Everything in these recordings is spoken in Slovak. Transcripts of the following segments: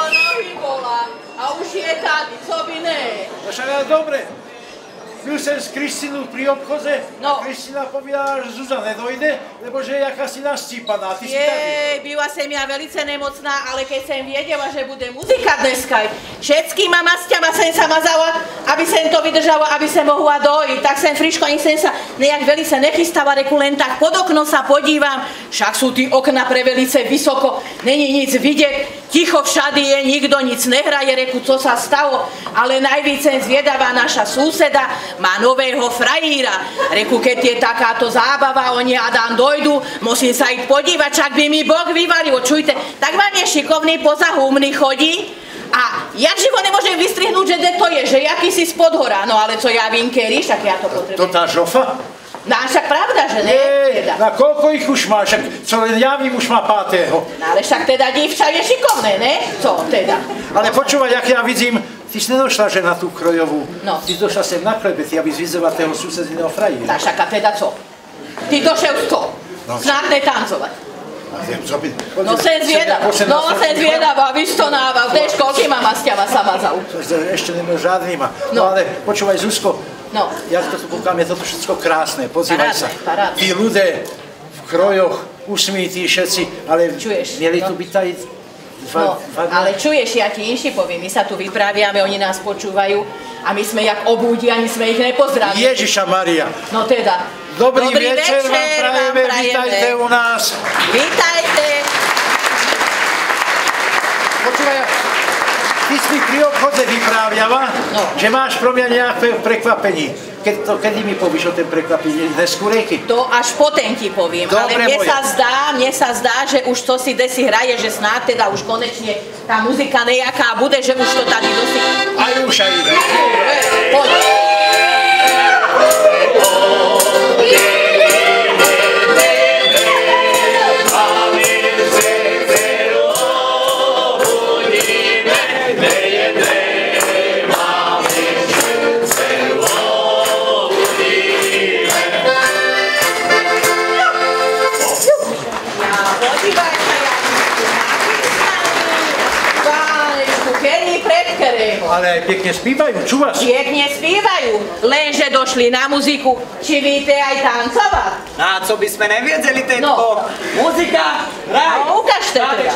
nohy bola a už je tady, co by ne. No však ale dobre. Byl jsem s Kristinou pri obchoze a Kristina povedala, že Zuzana nedojde, lebo že je jakási nascípaná. Ty si tady. Byla jsem ja velice nemocná, ale keď jsem věděla, že bude muzika dneska, všetkýma masťama jsem sa mazala, aby jsem to vydržala, aby jsem mohla dojít. Tak jsem friško, ani jsem sa nejak velice nechystala, reku len tak pod okno sa podívam, však sú tí okna pre velice vysoko, není nic vidieť, ticho všady je, nikto nic nehraje, reku, co sa stalo, ale najvíc jsem zviedavá naša súseda, má nového frajíra. Reku, keď je takáto zábava, oni Adam dojdu, musím sa ich podívať, čak by mi Boh vyvalil. Čujte, tak vám je šikovný poza humny chodí a jak živo nemôžem vystrihnúť, že kde to je, že jaký si spod hora, no ale co ja vím, kedy, však ja to potrebujem. To tá žofa? No však pravda, že ne? Teda. Na koľko ich už má, však co len ja vím, už má 5. No ale však teda dívča je šikovné, ne? Co teda? Ale počúvať, jak ja vidím, ty si nedošla, že na tú krojovú. No. Ty došla sem na klebet, aby zvyzela toho susedného frajíra. Tak však a teda co? Ty došel co? No. Snad netancovať. No sem zviedavá, vystonával, v tej školky ma masťava sa mazal. Ešte nemá žiadnýma. No ale počúvaj, Zuzko, jak to tu poklám, je toto všetko krásne, pozývaj sa. Tí ľudia v krojoch, usmítí všetci, ale mieli tu byť aj dva dny. Ale čuješ, ja ti inši poviem, my sa tu vypráviame, oni nás počúvajú a my sme jak obúdi, ani sme ich nepozdravili. Ježiša Maria. No teda. Dobrý večer vám prajeme, vítajte u nás. Vítajte. Počúvaj, ty si mi pri obchode vypráviava, že máš pro mňa nejaké prekvapení. Kedy mi povíš o ten prekvapení? Dnes kurejky? To až potom ti poviem, dobre, ale mne sa zdá, že už to si desi hraje, že snáď teda už konečne tá muzika nejaká bude, že už to tady dosi... Aj už aj ide. Poď. Ale aj pekne spívajú, čúvaš? Pekne spívajú, lenže došli na muziku. Či víte aj tancovať? A co by sme neviedzeli, tetko? Muzika, hraj! No, ukážte teda.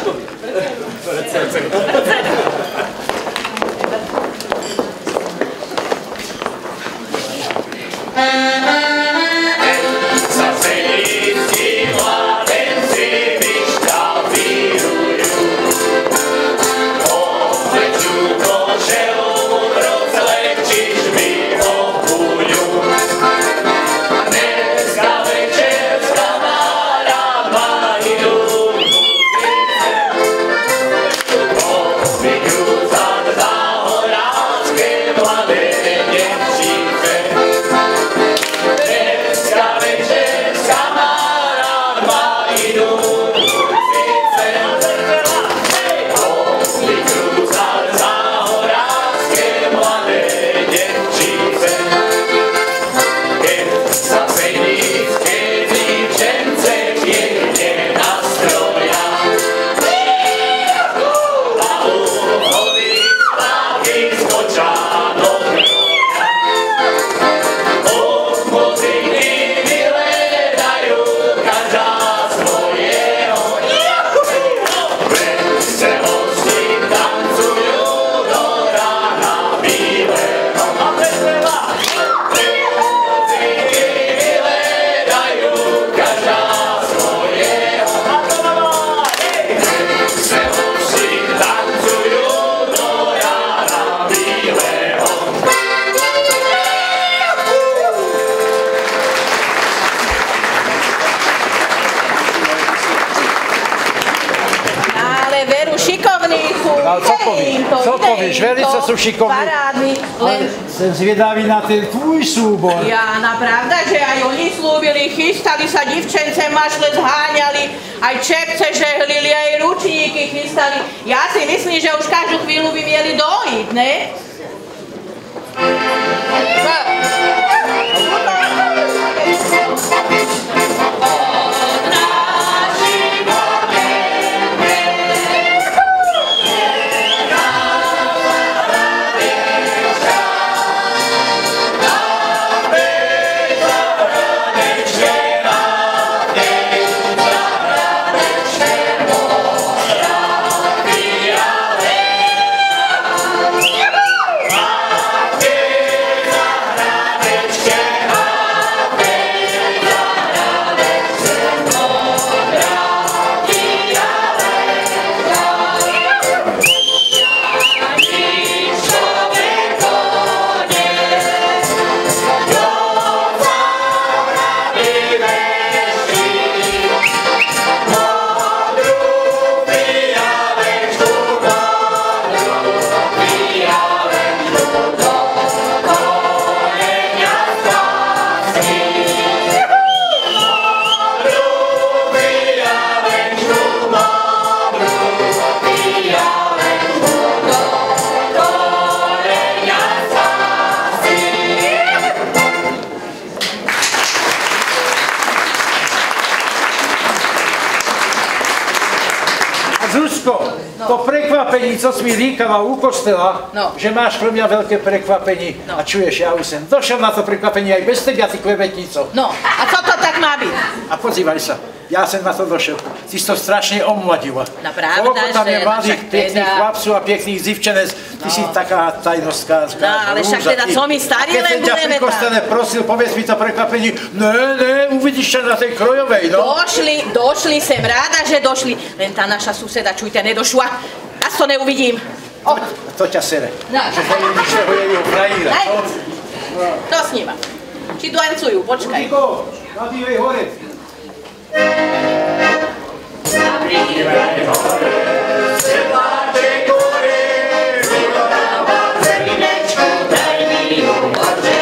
Co povieš? Velice sú šikovní. Parádny. Som zvedavý na ten tvůj súbor. Jána, pravda, že aj oni slúbili, chystali sa divčence, mašle zháňali, aj čepce žehlili, aj ručníky chystali. Ja si myslím, že už každú chvíľu by mieli dojít, ne? Po prekvapení, co si mi líkala u kostela, že máš pre mňa veľké prekvapenie a čuješ, ja už som došiel na to prekvapenie aj bez tebia, ty klebetnico. No, a co to tak má byť? A pozývaj sa, ja som na to došiel. Ty si to strašne omladila. No pravda, koľko tam je že, mladých, pekných chlapcov a pekných dzivčenec, ty si taká tajnostkázka. No, ale však teda, co my starí len budeme tam. Keď som ťa pri kostele prosil, povedz mi to prekvapenie, ne, uvidíš sa na tej Krojovej, no. Došli, sem ráda, že došli, len tá naša suseda, čujte, nedošla. Až to neuvidím. To ťa sere. Že nevidíš toho jeho frajíra. To sníma. Či dlancujú, počkaj. Niko, nadívej hore. Nadívej hore, sedláče gore, vyhoráva zelinečku, daj mi ju Bože.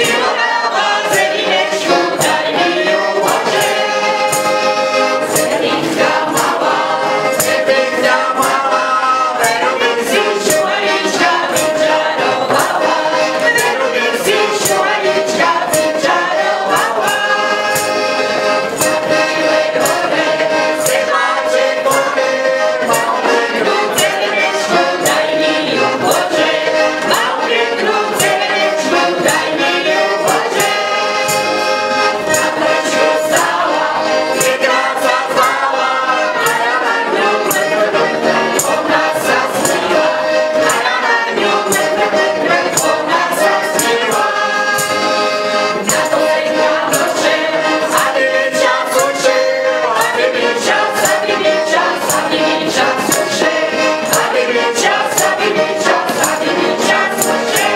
Vyhoráva zelinečku, daj mi ju Bože. Zelinka malá, zelinka malá, veru by si šuharička vyčarovala. Veru by si šuharička vyčarovala. Nadívej hore, sedláče gore, mal peknú zelinečku, daj mi ju Bože. Mal peknú zelinečku, daj mi ju Bože. Na plečku stála, jekrát sa zvála, a ja na ňu ona sa sníla. A ja na ňu ona sa sníla. Na to zelenka noče, a divý čas uče, a divý čas, a divý čas, a divý čas uče, a divý čas, a divý čas, a divý čas uče.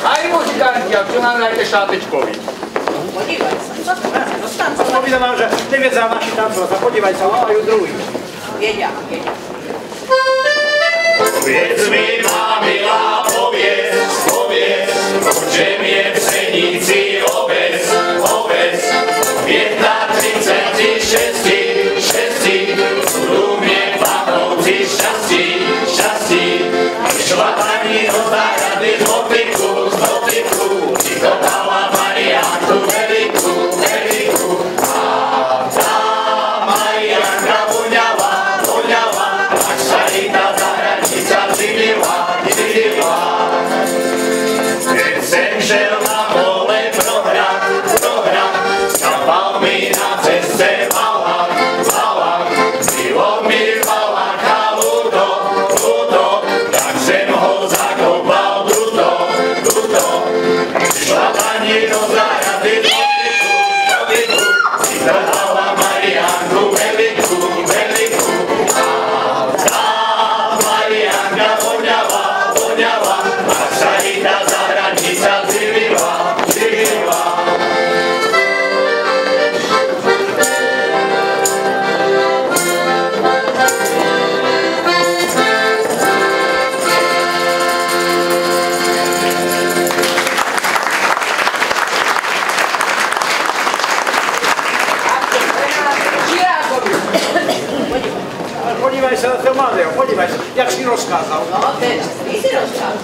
Aj muzikanti, a čo nám dajte šátečkovi? Podívaj sa, co to máš? Dostancu. Povídam vám, že nevedia naši tancovať, a podívaj sa, majú druhý. Jedia. Povedz mi, má milá, povedz, o čem je v Senici obec, 36, budú mne Pánovci šťastí, šlapani od zárady z motiku, ticho dala Mariánku veľkú, a tá Mariánka voňava, až sa jej tá zahradnica zimila. Keď sem šel na pole prohrať, skapal mi na ceste valak, bylo mi valaka ľúto, tak sem ho zakopal duto, šla pani do zárady do bytu, si trhala Mariánku veľkú, a tá Mariánka voňava, až sa jej tá zahradnica zimila. Podívaj sa na toho mladého, podívaj sa, jak si rozkázal. No, ty si rozkázal.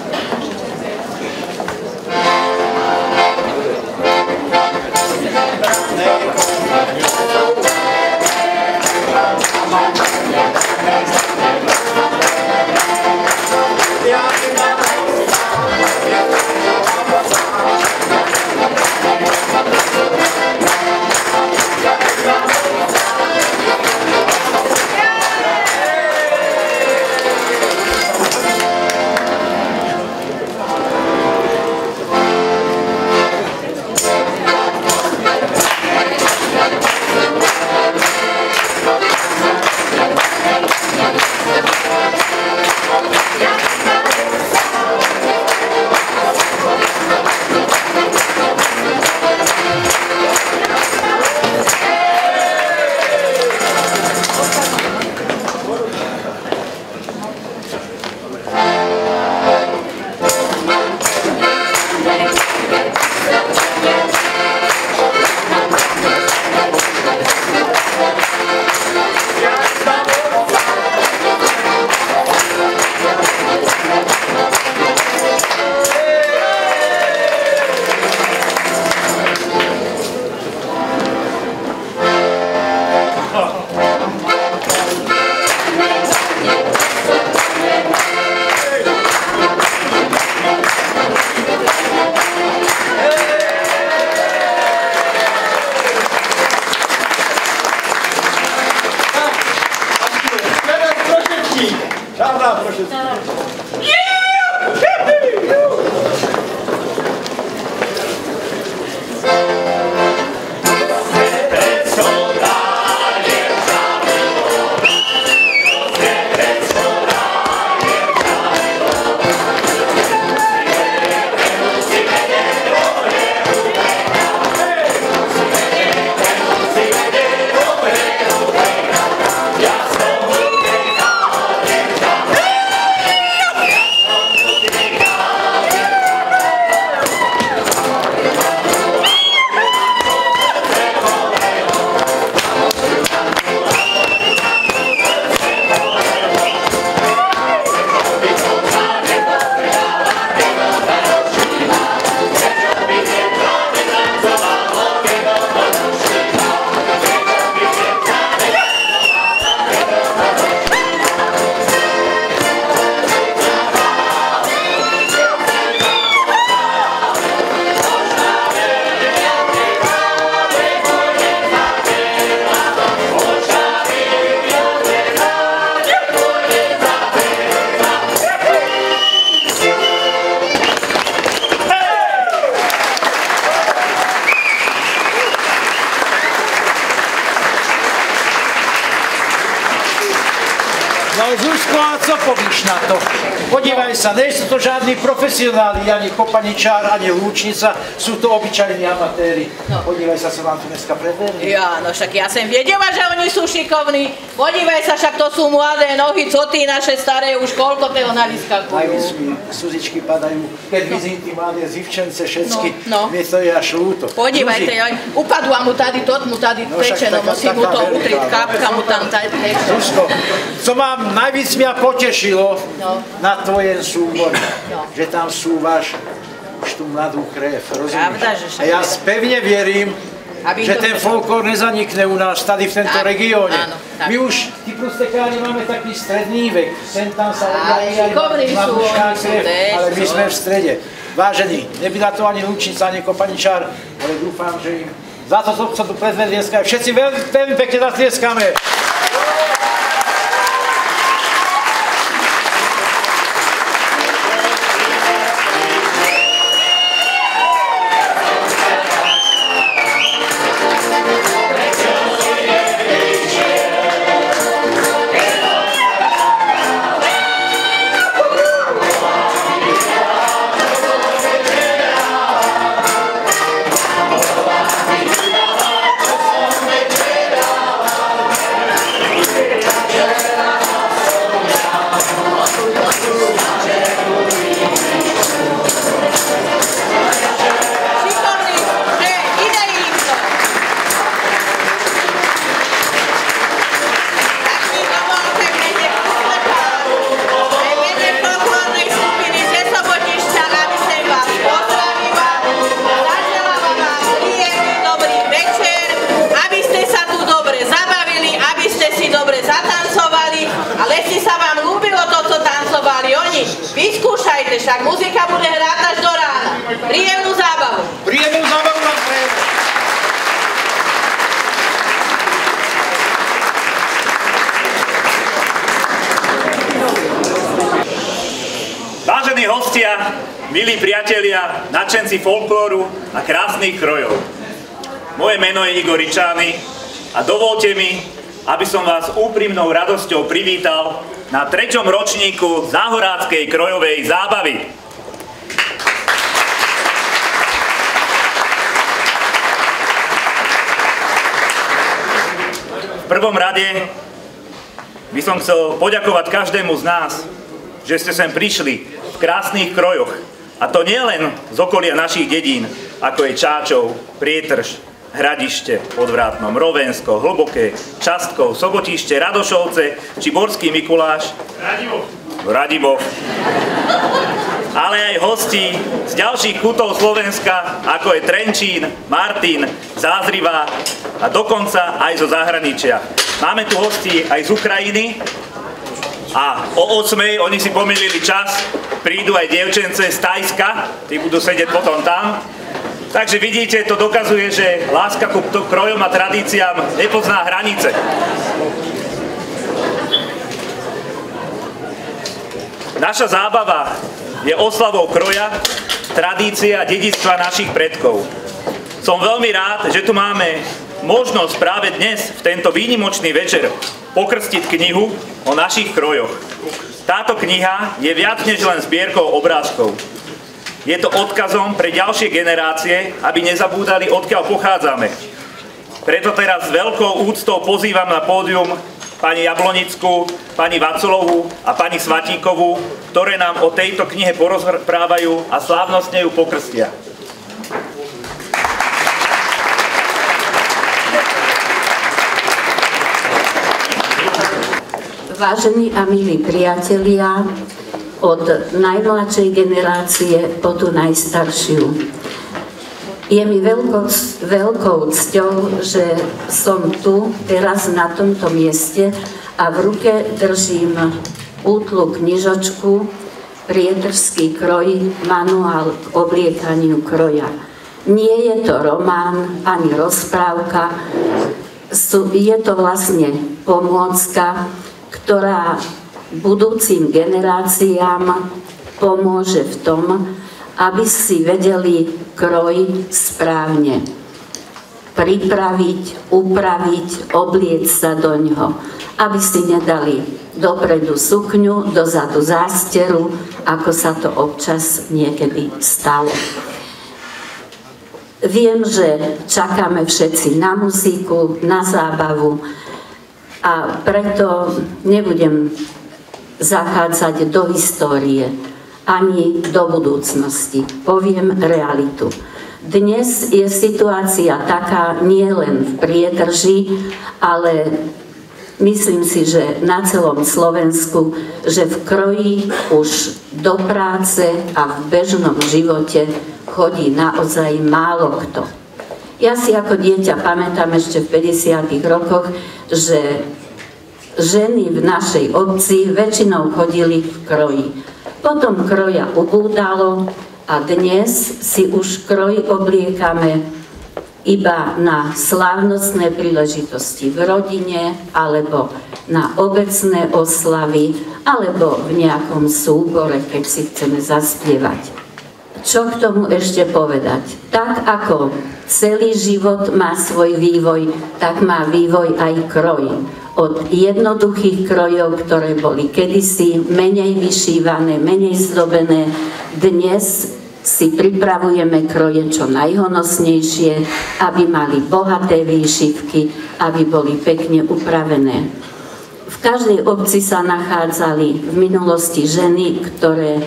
Ale Zuzko, a co povíš na to? Podívaj sa, nie sú to žádni profesionáli, ani kopaničár, ani lúčnica, sú to obyčajní amatéri. Podívaj sa, vám tu dneska predvedli. Ja, no však ja som vedela, že oni sú šikovní. Podívaj sa, však to sú mladé nohy, co tí naše staré už koľko toho navyskakujú. Najvíc mi suzičky padajú, keď vidím tí mladé zivčence všetky, mne to je až ľúto. Podívajte, upadla mu tady, tot mu tady teče, no musí mu to utriť, kapka mu tam teče. Zuzko, co mám najvíc mňa potešilo na tvojem súbore, že tam súvaš už tú mladú krev, rozumieš? A ja pevne vierím, že ten folklór nezanikne u nás tady v tento regióne. My už, tí prostekári, máme taký stredný vek, sem tam sa odjavia mladúčká krev, ale my sme v strede. Vážení, nebyla to ani lúčnica, ani kopaničár, ale dúfam, že im za to, co tu predvedli dneska, všetci veľmi pekne zatlieskáme. Vyskúšajte, však muzika bude hrať až do rána. Príjemnú zábavu. Príjemnú zábavu vám prajem. Vážení hostia, milí priatelia, nadšenci folklóru a krásnych krojov. Moje meno je Igor Ričány a dovolte mi, aby som vás úprimnou radosťou privítal na 3. ročníku Záhoráckej krojovej zábavy. V prvom rade by som chcel poďakovať každému z nás, že ste sem prišli v krásnych krojoch. A to nie len z okolia našich dedín, ako je Čáčov, Prietrž, Hradište, Podvrátnom, Rovensko, Hlboké, Častkov, Sobotište, Radošovce či Borský Mikuláš, Radivov, ale aj hostí z ďalších kútov Slovenska, ako je Trenčín, Martin, Zázrivá a dokonca aj zo zahraničia. Máme tu hostí aj z Ukrajiny a o 8:00 oni si pomýlili čas, prídu aj dievčence z Tajska, tí budú sedieť potom tam. Takže vidíte, to dokazuje, že láska ku krojom a tradíciám nepozná hranice. Naša zábava je oslavou kroja, tradície a dedičstva našich predkov. Som veľmi rád, že tu máme možnosť práve dnes, v tento výnimočný večer, pokrstiť knihu o našich krojoch. Táto kniha je viac než len zbierkou obrázkov. Je to odkazom pre ďalšie generácie, aby nezabúdali, odkiaľ pochádzame. Preto teraz s veľkou úctou pozývam na pódium pani Jablonickú, pani Vaculovú a pani Svatíkovú, ktoré nám o tejto knihe porozprávajú a slávnostne ju pokrstia. Vážení a milí priatelia, od najmladšej generácie po tú najstaršiu. Je mi veľkou cťou, že som tu teraz na tomto mieste a v ruke držím útlu knižočku Prietrský kroj, manuál k obliekaniu kroja. Nie je to román ani rozprávka, je to vlastne pomôcka, ktorá budúcim generáciám pomôže v tom, aby si vedeli kroj správne. pripraviť, upraviť, obliecť sa do ňoho, aby si nedali dopredu sukňu, dozadu zásteru, ako sa to občas niekedy stalo. Viem, že čakáme všetci na muziku, na zábavu a preto nebudem zachádzať do histórie ani do budúcnosti. Poviem realitu. Dnes je situácia taká nielen v Priedrži, ale myslím si, že na celom Slovensku, že v kroji už do práce a v bežnom živote chodí naozaj málo kto. Ja si ako dieťa pamätám ešte v 50. rokoch, že ženy v našej obci väčšinou chodili v kroji. Potom kroja ubúdalo a dnes si už kroj obliekame iba na slávnostné príležitosti v rodine, alebo na obecné oslavy, alebo v nejakom súbore, keď si chceme zaspievať. Čo k tomu ešte povedať? Tak ako celý život má svoj vývoj, tak má vývoj aj kroj. Od jednoduchých krojov, ktoré boli kedysi menej vyšívané, menej zdobené, dnes si pripravujeme kroje čo najhonosnejšie, aby mali bohaté výšivky, aby boli pekne upravené. V každej obci sa nachádzali v minulosti ženy, ktoré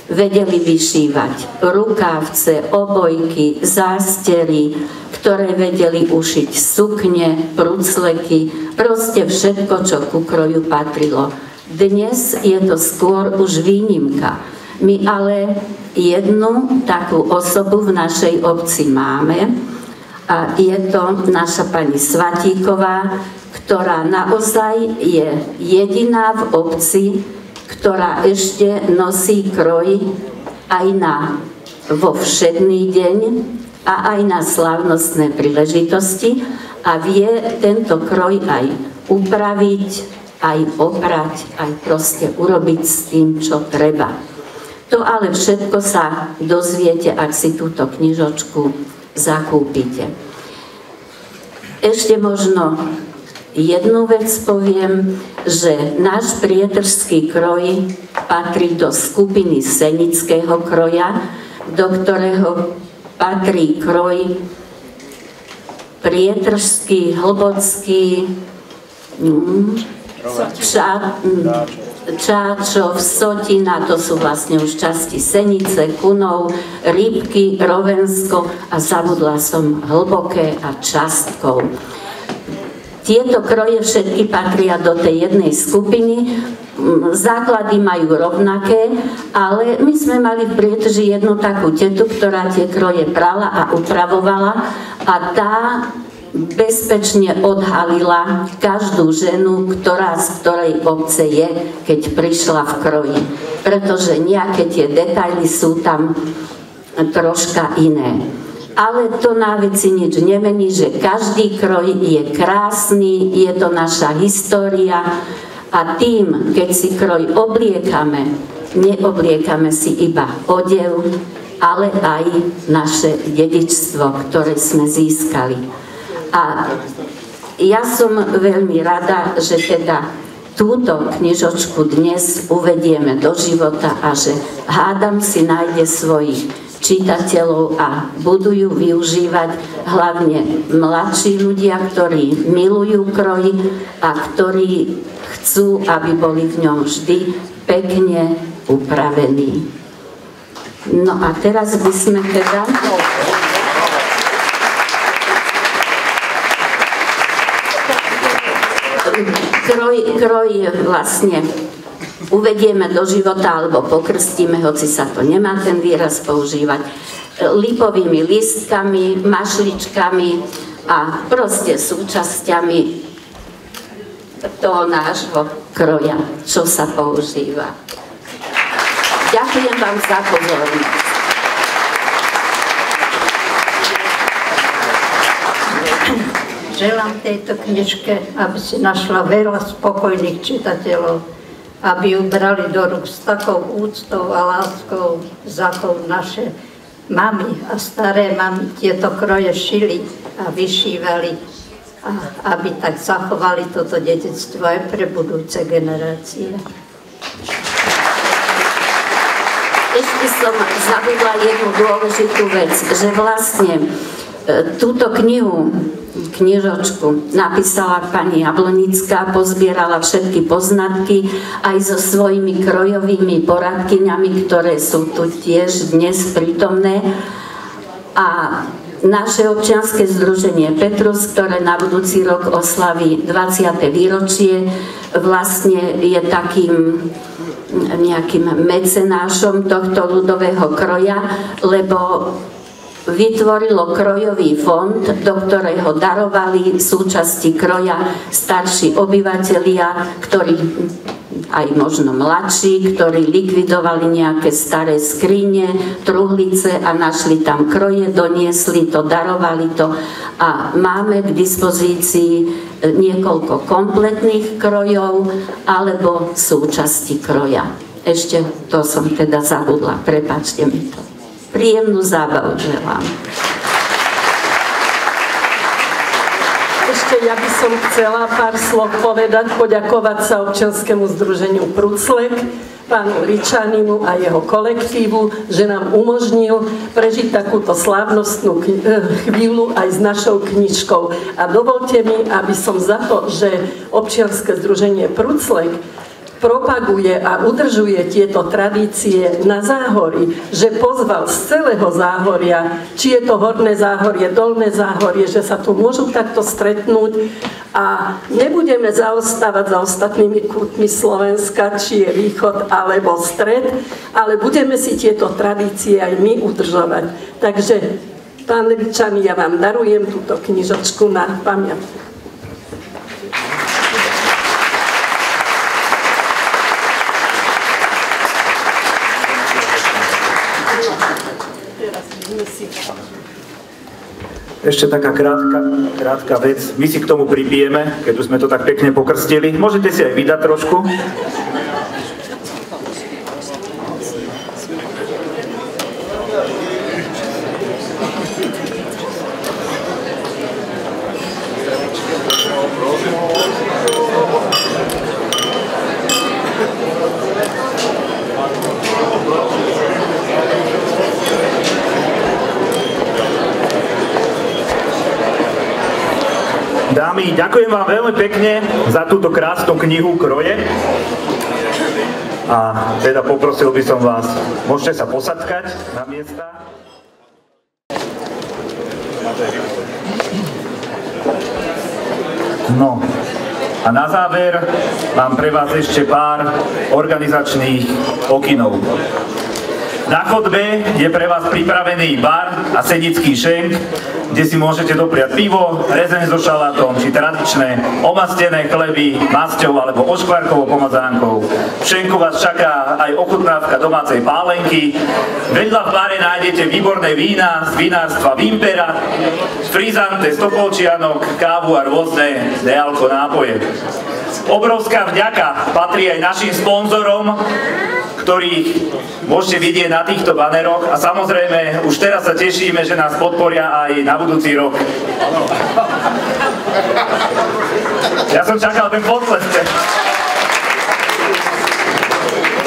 vedeli vyšívať rukávce, obojky, zástery, ktoré vedeli ušiť sukne, prucleky, proste všetko, čo ku kroju patrilo. Dnes je to skôr už výnimka. My ale jednu takú osobu v našej obci máme a je to naša pani Svatíková, ktorá naozaj je jediná v obci, ktorá ešte nosí kroj aj vo všedný deň a aj na slávnostné príležitosti a vie tento kroj aj upraviť, aj oprať, aj proste urobiť s tým, čo treba. To ale všetko sa dozviete, ak si túto knižočku zakúpite. Ešte možno jednu vec poviem, že náš priedržský kroj patrí do skupiny senického kroja, do ktorého patrí kroj priedržský, hlbocký, Čáčov, Sotina, to sú vlastne už časti Senice, Kunov, Rybky, Rovensko a zabudla som Hlboké a Častkov. Tieto kroje všetky patria do tej jednej skupiny, základy majú rovnaké, ale my sme mali v Priedrži jednu takú tetu, ktorá tie kroje prala a upravovala a tá bezpečne odhalila každú ženu, ktorá z ktorej obce je, keď prišla v kroji. Pretože nejaké tie detaily sú tam troška iné. Ale to na veci nič nemení, že každý kroj je krásny, je to naša história a tým, keď si kroj obliekame, neobliekame si iba odev, ale aj naše dedičstvo, ktoré sme získali. A ja som veľmi rada, že teda túto knižočku dnes uvedieme do života a že hádam si nájde svojich čitateľov a budú ju využívať hlavne mladší ľudia, ktorí milujú kroj a ktorí chcú, aby boli v ňom vždy pekne upravení. No a teraz by sme teda... Kroj vlastne uvedieme do života alebo pokrstíme, hoci sa to nemá ten výraz používať, lipovými listkami, mašličkami a proste súčasťami toho nášho kroja, čo sa používa. Ďakujem vám za pozornosť. Želám tejto knižke, aby si našla veľa spokojných čitateľov, aby ju brali do rúk s takou úctou a láskou, za akou naše mami a staré mami tieto kroje šili a vyšívali, aby tak zachovali toto dedičstvo aj pre budúce generácie. Ešte som zabudla jednu dôležitú vec, že vlastne túto knižočku napísala pani Jablonická, pozbierala všetky poznatky aj so svojimi krojovými poradkyňami, ktoré sú tu tiež dnes prítomné. A naše občianske združenie Petrus, ktoré na budúci rok oslaví 20. výročie, vlastne je takým nejakým mecenášom tohto ľudového kroja, lebo vytvorilo krojový fond, do ktorého darovali súčasti kroja starší obyvatelia, ktorí aj možno mladší, ktorí likvidovali nejaké staré skrine, truhlice a našli tam kroje, doniesli to, darovali to a máme k dispozícii niekoľko kompletných krojov alebo súčasti kroja. Ešte to som teda zabudla, prepáčte mi to. Príjemnú zábavu želám. Ešte ja by som chcela pár slov povedať, poďakovať sa občianskému združeniu Pruclek, pánu Ričanimu a jeho kolektívu, že nám umožnil prežiť takúto slávnostnú chvíľu aj s našou knižkou. A dovolte mi, aby som za to, že občianske združenie Pruclek propaguje a udržuje tieto tradície na Záhorí, že pozval z celého Záhoria, či je to Horné Záhorie, Dolné Záhorie, že sa tu môžu takto stretnúť a nebudeme zaostávať za ostatnými kútmi Slovenska, či je východ alebo stred, ale budeme si tieto tradície aj my udržovať. Takže, pán Ričani, ja vám darujem túto knižočku na pamiatku. Ešte taká krátka vec. My si k tomu pripijeme, keď už sme to tak pekne pokrstili. Môžete si aj vydať trošku. Dámy, ďakujem vám veľmi pekne za túto krásnu knihu Kroje. A teda poprosil by som vás, môžete sa posadkať na miesta. No, a na záver mám pre vás ešte pár organizačných pokynov. Na chodbe je pre vás pripravený bar a senický šenk, kde si môžete dopriať pivo, rezeň so šalátom, či tradičné omastené chleby, masťou alebo oškvarkovou pomazánkou. V šenku vás čaká aj ochutnávka domácej pálenky. Vedľa v bare nájdete výborné vína z vinárstva Vimpera, frizante z Topolčianok, kávu a rôzne nealko nápoje. Obrovská vďaka patrí aj našim sponzorom, ktorých môžete vidieť na týchto baneroch a samozrejme už teraz sa tešíme, že nás podporia aj na budúci rok. Ja som čakal ten potlesk.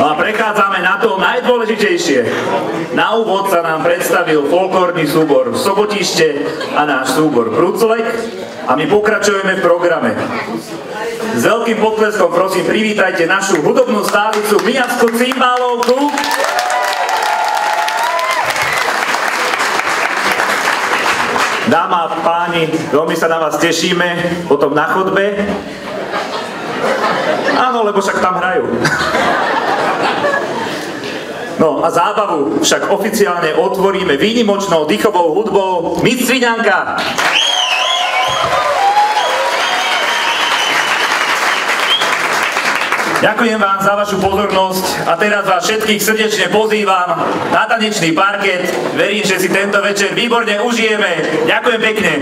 No a prechádzame na to najdôležitejšie. Na úvod sa nám predstavil folklórny súbor Sobotište a náš súbor Pruclek a my pokračujeme v programe. S veľkým potleskom prosím privítajte našu hudobnú stálicu Miansku Cimbálovku. Dáma a páni, veľmi sa na vás tešíme potom na chodbe. Áno, lebo však tam hrajú. No a zábavu však oficiálne otvoríme výnimočnou dýchovou hudbou Miss Sviňanka. Ďakujem vám za vašu pozornosť a teraz vás všetkých srdečne pozývam na tanečný parket. Verím, že si tento večer výborne užijeme. Ďakujem pekne.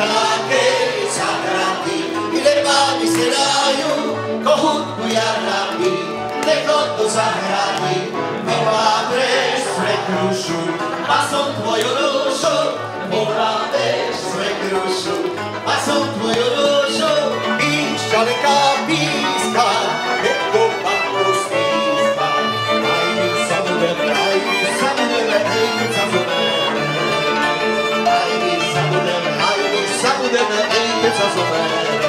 nějakej zahrady, kde pány se dájú, kohutku jarnami, nechod do zahrady, vyplápeš svekrušu, pasom tvoju dušu, vyplápeš svekrušu, pasom tvoju dušu, píšťalka píska, jako papu stýska, aj my sa budeme, hej, keď sa zobere. Aj my sa budeme, hej, keď sa zobere.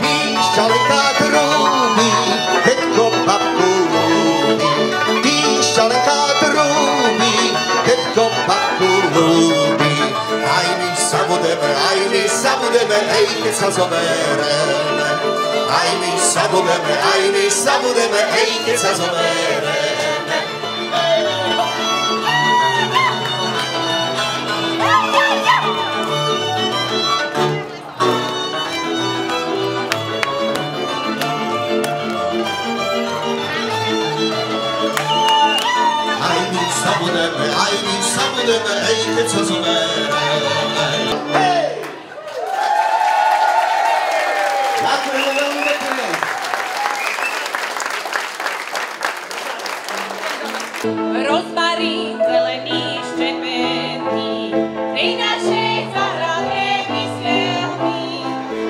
Píšťalka trúbi, keď papku ľúbi. Píšťalka trúbi, keď papku ľúbi. Aj my sa budeme, hej, keď sa zobereme. Aj my sa budeme, hej, keď sa zobereme. Aj my sa budeme, hej, keď sa zobereme. Hej! Ďakujem veľmi pekne. Rozmarín zelený ščepetný, pri našej zahrade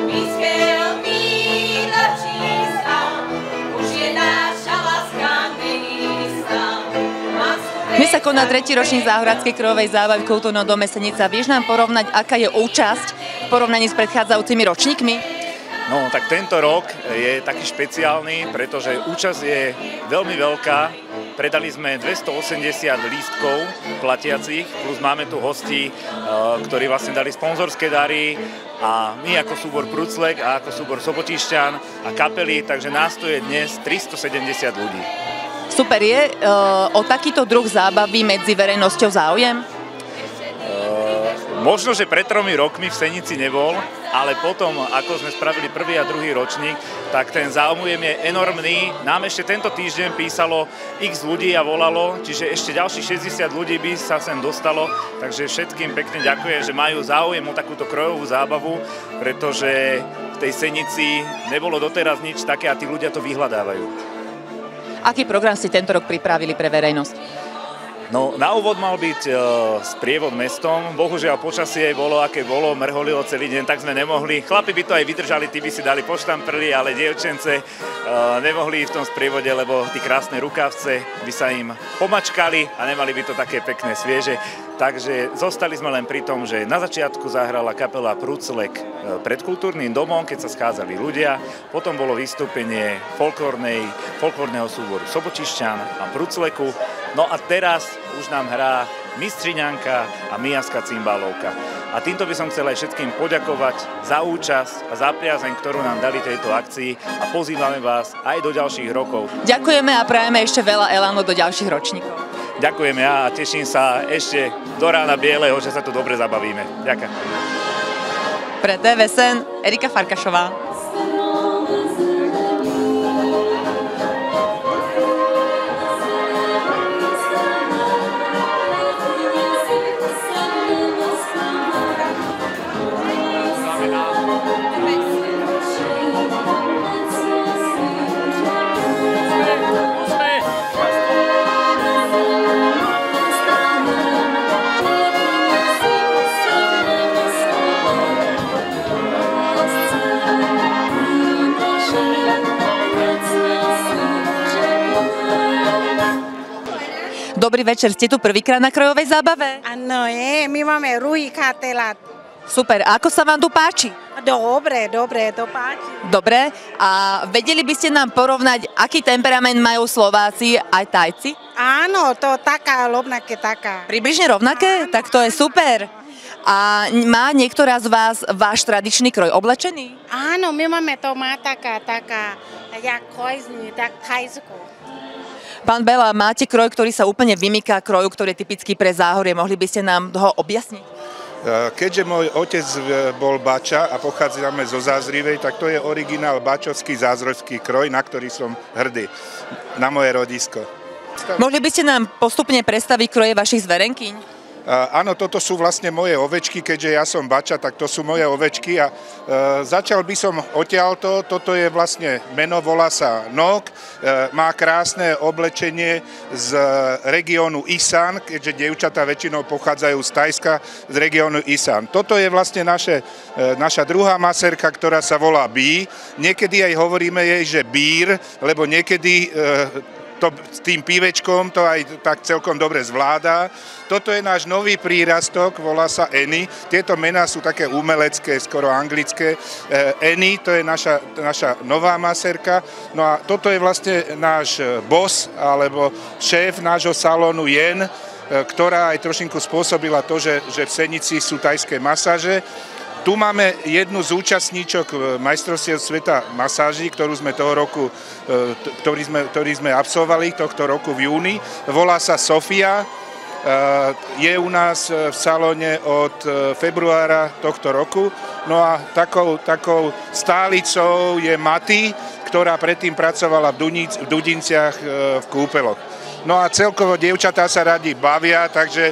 vyskelný načísta, už je naša láska neistá. Dnes sa koná 3. ročník Záhradskej krojovej zábavy v Kultúrnom dome Senica. Vieš nám porovnať, aká je účasť v porovnaní s predchádzajúcimi ročníkmi? No, tak tento rok je taký špeciálny, pretože účasť je veľmi veľká. Predali sme 280 lístkov platiacich, plus máme tu hostí, ktorí vlastne dali sponzorské dary a my ako súbor Pruclek a ako súbor Sobotišťan a kapely, takže nás tu je dnes 370 ľudí. Super, je o takýto druh zábavy medzi verejnosťou záujem? Možno, že pred 3 rokmi v Senici nebol, ale potom, ako sme spravili 1. a 2. ročník, tak ten záujem je enormný. Nám ešte tento týždeň písalo x ľudí a volalo, čiže ešte ďalších 60 ľudí by sa sem dostalo, takže všetkým pekne ďakujem, že majú záujem o takúto krojovú zábavu, pretože v tej Senici nebolo doteraz nič také a tí ľudia to vyhľadávajú. Aký program ste tento rok pripravili pre verejnosť? No, na úvod mal byť sprievod mestom. Bohužiaľ počasie bolo, aké bolo, mrholilo celý deň, tak sme nemohli. Chlapi by to aj vydržali, tí by si dali poštamprli, ale dievčence nemohli v tom sprievode, lebo tí krásne rukavce by sa im pomačkali a nemali by to také pekné, svieže. Takže zostali sme len pri tom, že na začiatku zahrala kapela Pruclek pred Kultúrnym domom, keď sa schádzali ľudia. Potom bolo vystúpenie folklórneho súboru Sobotišťan a Prucleku. No a teraz už nám hrá Mistriňanka a Mijanská cymbálovka. A týmto by som chcel aj všetkým poďakovať za účasť a za priazeň, ktorú nám dali tejto akcii a pozývame vás aj do ďalších rokov. Ďakujeme a prajeme ešte veľa elánu do ďalších ročníkov. Ďakujem ja a teším sa ešte do rána bieleho, že sa tu dobre zabavíme. Ďakujem. Pre TVSN Erika Farkašová. Dobrý večer, ste tu prvýkrát na krojovej zábave? Áno, my máme ruhy katelát. Super, a ako sa vám tu páči? Dobre, to páči. Dobre, a vedeli by ste nám porovnať, aký temperament majú Slováci aj Tajci? Áno, to taká, rovnaké taká. Približne rovnaké? Áno, tak to je super. A má niektorá z vás váš tradičný kroj oblečený? Áno, my máme to má taká, jak kojzný, tak tajsko. Pán Bela, máte kroj, ktorý sa úplne vymýka kroju, ktorý je typický pre Záhorie. Mohli by ste nám ho objasniť? Keďže môj otec bol bača a pochádzame zo Zázrivej, tak to je originál bačovský zázorský kroj, na ktorý som hrdý, na moje rodisko. Mohli by ste nám postupne predstaviť kroje vašich zverenkyň? Áno, toto sú vlastne moje ovečky, keďže ja som bača, tak to sú moje ovečky a začal by som odtiaľto. Toto je vlastne meno, volá sa Nok, má krásne oblečenie z regiónu Isan, keďže dievčatá väčšinou pochádzajú z Tajska, z regiónu Isan. Toto je vlastne naša druhá maserka, ktorá sa volá Bí. Niekedy aj hovoríme jej, že Bír, lebo niekedy to s tým pívečkom to aj tak celkom dobre zvláda. Toto je náš nový prírastok, volá sa Annie. Tieto mená sú také umelecké, skoro anglické. Annie, to je naša nová maserka. No a toto je vlastne náš boss, alebo šéf nášho salónu Jen, ktorá aj trošinku spôsobila to, že v Senici sú tajské masáže. Tu máme jednu z účastníčok majstrovstiev sveta masáží, ktorú sme toho roku, ktorý sme absolvovali tohto roku v júni. Volá sa Sofia. Je u nás v salóne od februára tohto roku. No a takou stálicou je Mati, ktorá predtým pracovala v Dudinciach v kúpeloch. No a celkovo dievčatá sa radi bavia, takže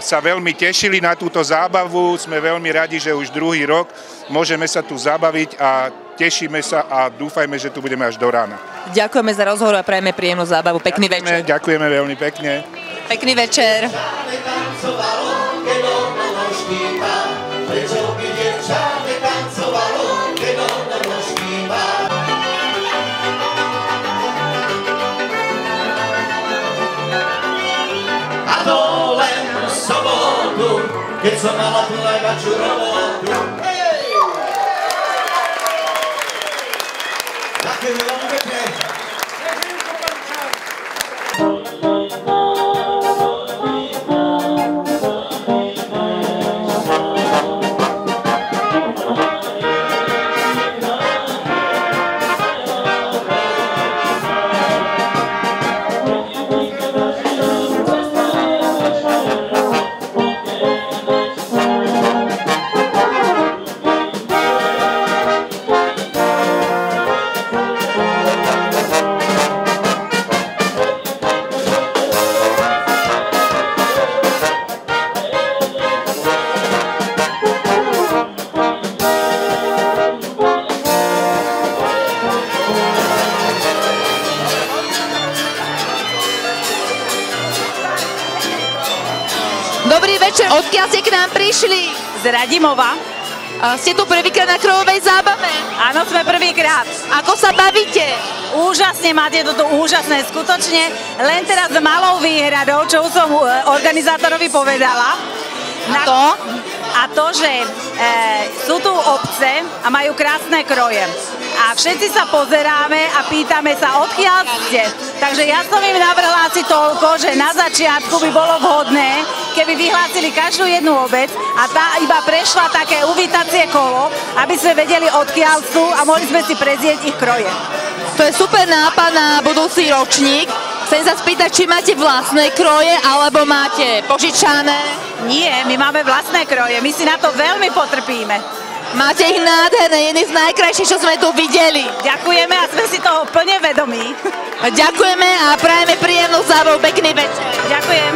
sa veľmi tešili na túto zábavu. Sme veľmi radi, že už druhý rok môžeme sa tu zabaviť a tešíme sa a dúfajme, že tu budeme až do rána. Ďakujeme za rozhovor a prajeme príjemnú zábavu. Pekný večer. Ďakujeme veľmi pekne. Pekný večer. Keď som mala tu najväčšiu robotu. Ďakujem veľmi pekne. Dobrý večer, odkiaľ ste k nám prišli? Z Radimova. Ste tu prvýkrát na krojovej zábave? Áno, sme prvýkrát. Ako sa bavíte? Úžasne, máte toto úžasné, skutočne. Len teraz s malou výhradou, čo už som organizátorovi povedala. A to, že sú tu obce a majú krásne kroje. A všetci sa pozeráme a pýtame sa, odkiaľ ste. Takže ja som im navrhla asi toľko, že na začiatku by bolo vhodné, keby vyhlásili každú jednu obec a tá iba prešla také uvítacie kolo, aby sme vedeli, odkiaľ sú a mohli sme si prezrieť ich kroje. To je super nápad na budúci ročník. Chcem sa spýtať, či máte vlastné kroje, alebo máte požičané? Nie, my máme vlastné kroje, my si na to veľmi potrpíme. Máte ich nádherné, jedný z najkrajších, čo sme tu videli. Ďakujeme a sme si toho plne vedomí. Ďakujeme a prajeme príjemnú zábavu, pekný večer. Ďakujem.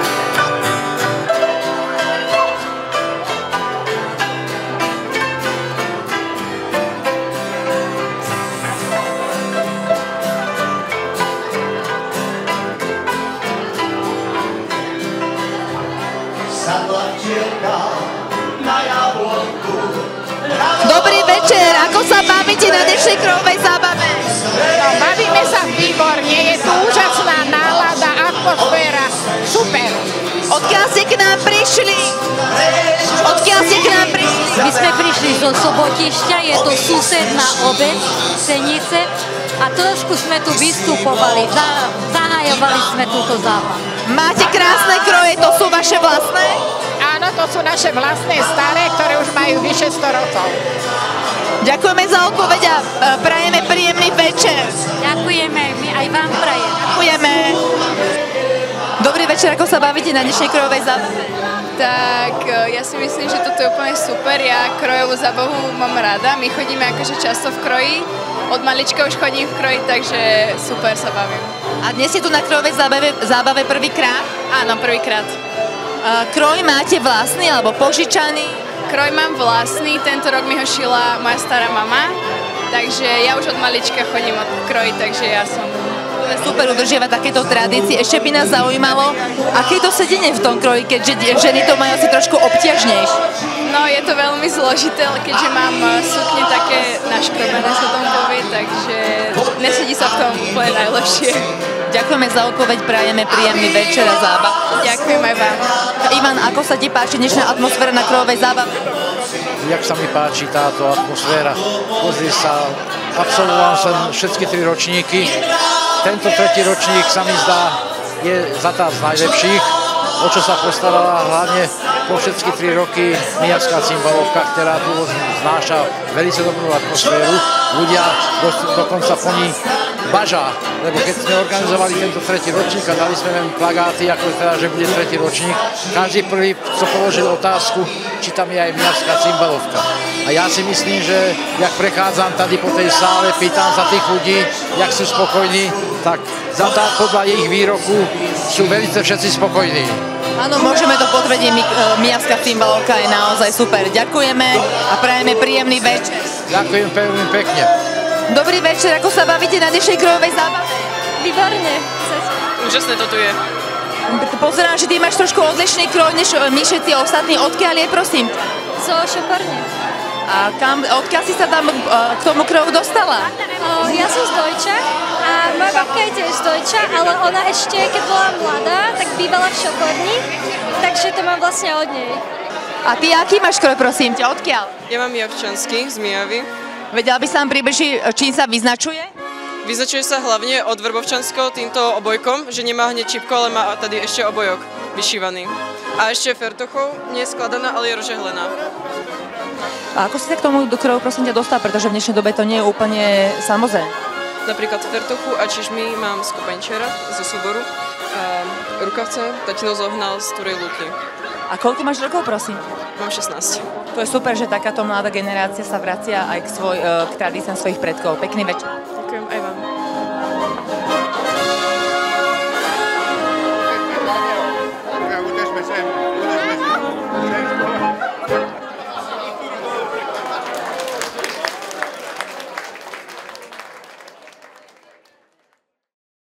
Dobrý večer, ako sa bavíte na dnešnej krojovej zábave? No, bavíme sa výborne, je tu úžasná nálada, atmosféra, super. Odkiaľ ste k nám prišli? Odkiaľ ste k nám prišli? My sme prišli zo Sobotišťa, je to susedná obec Senice a trošku sme tu vystupovali, zahajovali sme túto zábavu. Máte krásne kroje, to sú vaše vlastné? Áno, to sú naše vlastné staré, ktoré už majú vyše 100 rokov. Ďakujeme za odpoveď a prajeme príjemný večer. Ďakujeme, my aj vám prajeme. Ďakujeme. Dobrý večer, ako sa bavíte na dnešnej krojovej zábave? Tak ja si myslím, že toto je úplne super. Ja krojovú zábavu mám rada. My chodíme akože často v kroji. Od malička už chodím v kroji, takže super sa bavím. A dnes ste tu na krojovej zábave prvýkrát? Áno, prvýkrát. Kroj máte vlastný alebo požičaný? Kroj mám vlastný, tento rok mi ho šila moja stará mama, takže ja už od malička chodím od kroji, takže ja som... Super udržiavať takéto tradície. Ešte by nás zaujímalo, aké je to sedenie v tom kroji, keďže ženy to majú asi trošku obťažnejšie. No, je to veľmi zložité, keďže mám sukne také naškrobené, sa tomu povie, takže nesedí sa v tom úplne najlepšie. Ďakujeme za odpoveď, prajeme príjemný večer a zábav. Ďakujem aj vám. Ivan, ako sa ti páči dnešná atmosféra na krojovej zábave? Jak sa mi páči táto atmosféra. Pozri sa, absolvoval som všetky 3 ročníky. Tento 3. ročník sa mi zdá, je za tá z najlepších, o čo sa postarala hlavne po všetky 3 roky Mijavská cymbalovka, ktorá tu znáša veľmi dobrú atmosféru. Ľudia dokonca po ní bažá, lebo keď sme organizovali tento 3. ročník a dali sme plagáty, ako teda, že bude 3. ročník, každý prvý, co položil otázku, či tam je aj Mijavská cymbalovka. A ja si myslím, že jak prechádzam tady po tej sále, pýtam sa tých ľudí, jak sú spokojní, tak podľa ich výroku sú veľmi všetci spokojní. Áno, môžeme to potvrdiť, Mijavská cymbalovka je naozaj super. Ďakujeme a prajeme príjemný večer. Ďakujem veľmi pekne. Dobrý večer, ako sa bavíte na dnešnej krojovej zábave? Výborne. Úžasné to tu je. Pozerám, že ty máš trošku odlišný kroj než my všetci ostatní. Odkiaľ je, prosím? Zo Šoparne. A odkiaľ si sa tam k tomu kroju dostala? Ja som z Dojča a moja babka je tiež z Dojča, ale ona ešte, keď bola mladá, tak bývala v Šoparni, takže to mám vlastne od nej. A ty aký máš kroj, prosím ťa, odkiaľ? Ja mám Mijavčanský z Mijavy. Vedela by sa nám približiť, čím sa vyznačuje? Vyznačuje sa hlavne od Vrbovčanského týmto obojkom, že nemá hneď čipko, ale má tady ešte obojok vyšívaný. A ešte fertochou, nie je skladaná, ale je rožehlená. A ako si sa k tomu kroju, prosím ťa, dostal, pretože v dnešnej dobe to nie je úplne samozrejme? Napríklad fertochu a čižmy mám z Kopenčera, zo súboru. Rukavce tatino zohnal z Turej Lúky. A koľko máš rokov, prosím? Mám 16. To je super, že takáto mladá generácia sa vracia aj k tradíciám svojich predkov. Pekný večer. Ďakujem aj vám.